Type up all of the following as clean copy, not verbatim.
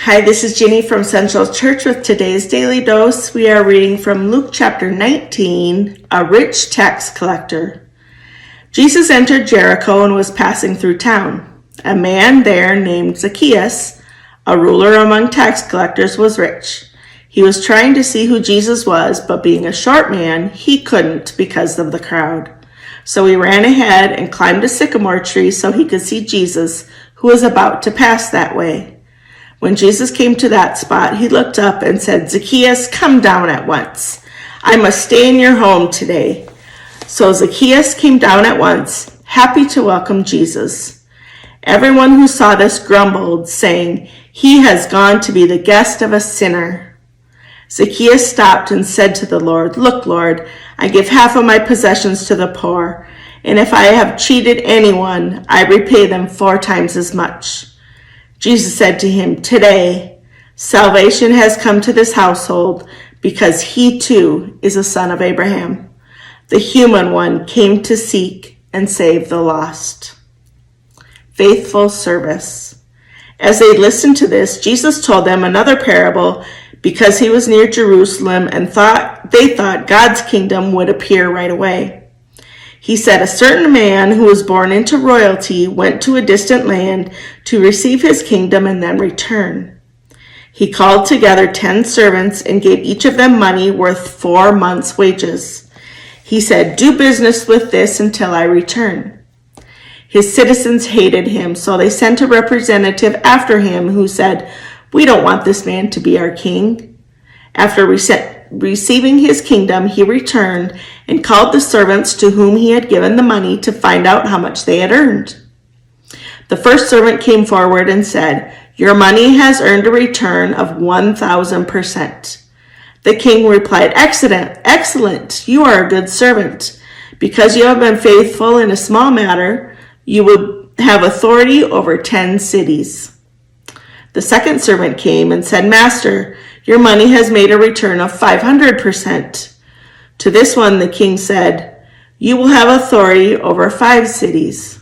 Hi, this is Ginny from Central Church with today's Daily Dose. We are reading from Luke chapter 19, a rich tax collector. Jesus entered Jericho and was passing through town. A man there named Zacchaeus, a ruler among tax collectors, was rich. He was trying to see who Jesus was, but being a short man, he couldn't because of the crowd. So he ran ahead and climbed a sycamore tree so he could see Jesus, who was about to pass that way. When Jesus came to that spot, he looked up and said, "Zacchaeus, come down at once. I must stay in your home today." So Zacchaeus came down at once, happy to welcome Jesus. Everyone who saw this grumbled, saying, "He has gone to be the guest of a sinner." Zacchaeus stopped and said to the Lord, "Look, Lord, I give half of my possessions to the poor, and if I have cheated anyone, I repay them 4 times as much." Jesus said to him, "Today, salvation has come to this household because he too is a son of Abraham. The human one came to seek and save the lost." Faithful service. As they listened to this, Jesus told them another parable because he was near Jerusalem and they thought God's kingdom would appear right away. He said, "A certain man who was born into royalty went to a distant land to receive his kingdom and then return. He called together 10 servants and gave each of them money worth 4 months' wages. He said, 'Do business with this until I return.' His citizens hated him, so they sent a representative after him who said, 'We don't want this man to be our king.' After receiving his kingdom, he returned and called the servants to whom he had given the money to find out how much they had earned. The first servant came forward and said, 'Your money has earned a return of 1,000%. The king replied, Excellent, you are a good servant. Because you have been faithful in a small matter, you will have authority over 10 cities. The second servant came and said, 'Master, your money has made a return of 500%. To this one, the king said, 'You will have authority over 5 cities.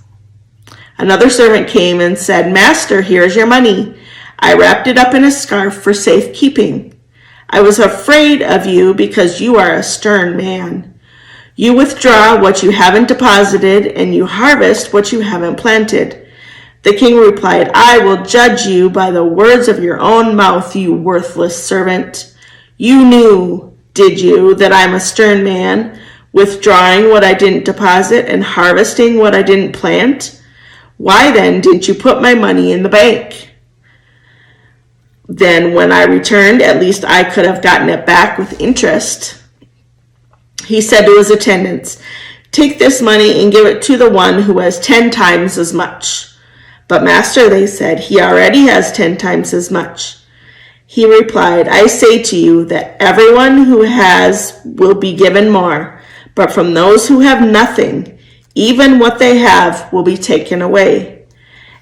Another servant came and said, 'Master, here is your money. I wrapped it up in a scarf for safekeeping. I was afraid of you because you are a stern man. You withdraw what you haven't deposited and you harvest what you haven't planted.' The king replied, 'I will judge you by the words of your own mouth, you worthless servant. You knew, did you, that I'm a stern man, withdrawing what I didn't deposit and harvesting what I didn't plant? Why then didn't you put my money in the bank? Then when I returned, at least I could have gotten it back with interest.' He said to his attendants, 'Take this money and give it to the one who has 10 times as much.' 'But master,' they said, 'he already has 10 times as much.' He replied, 'I say to you that everyone who has will be given more, but from those who have nothing, even what they have will be taken away.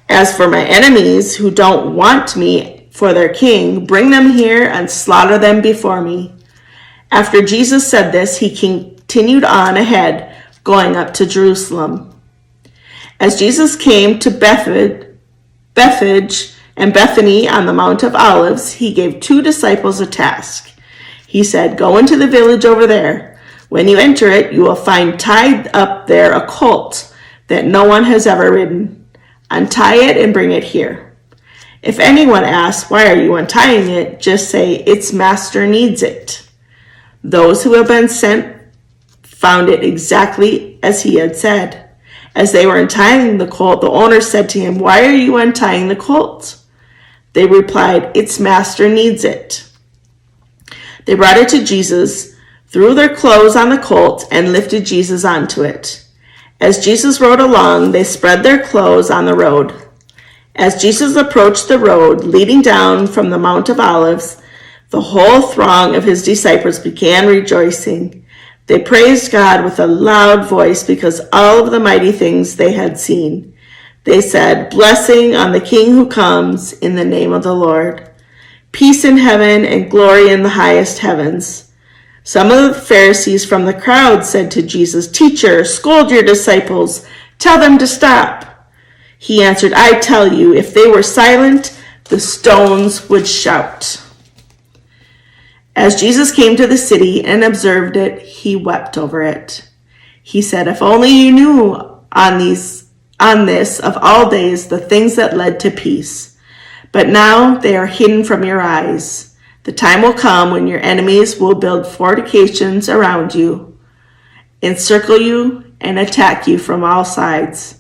As for my enemies who don't want me for their king, bring them here and slaughter them before me.' After Jesus said this, he continued on ahead, going up to Jerusalem. As Jesus came to Bethphage and Bethany on the Mount of Olives, he gave 2 disciples a task. He said, 'Go into the village over there. When you enter it, you will find tied up there a colt that no one has ever ridden. Untie it and bring it here. If anyone asks, why are you untying it, just say, its master needs it.' Those who have been sent found it exactly as he had said. As they were untying the colt, the owner said to him, 'Why are you untying the colt?' They replied, 'Its master needs it.' They brought it to Jesus, threw their clothes on the colt, and lifted Jesus onto it. As Jesus rode along, they spread their clothes on the road. As Jesus approached the road leading down from the Mount of Olives, the whole throng of his disciples began rejoicing. They praised God with a loud voice because all of the mighty things they had seen. They said, 'Blessing on the King who comes in the name of the Lord. Peace in heaven and glory in the highest heavens.' Some of the Pharisees from the crowd said to Jesus, 'Teacher, scold your disciples. Tell them to stop.' He answered, 'I tell you, if they were silent, the stones would shout. As Jesus came to the city and observed it, he wept over it. He said, "If only you knew on this of all days the things that led to peace. But now they are hidden from your eyes. The time will come when your enemies will build fortifications around you, encircle you, and attack you from all sides.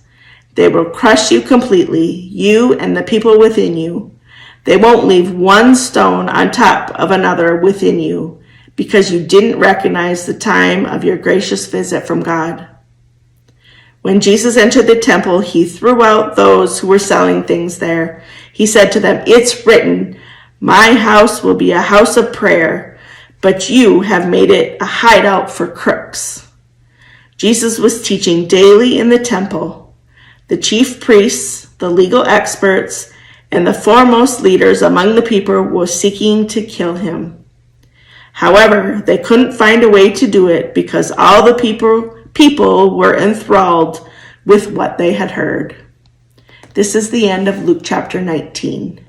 They will crush you completely, you and the people within you. They won't leave one stone on top of another within you, because you didn't recognize the time of your gracious visit from God." When Jesus entered the temple, he threw out those who were selling things there. He said to them, "It's written, 'My house will be a house of prayer,' but you have made it a hideout for crooks." Jesus was teaching daily in the temple. The chief priests, the legal experts, and the foremost leaders among the people were seeking to kill him. However, they couldn't find a way to do it because all the people were enthralled with what they had heard. This is the end of Luke chapter 19.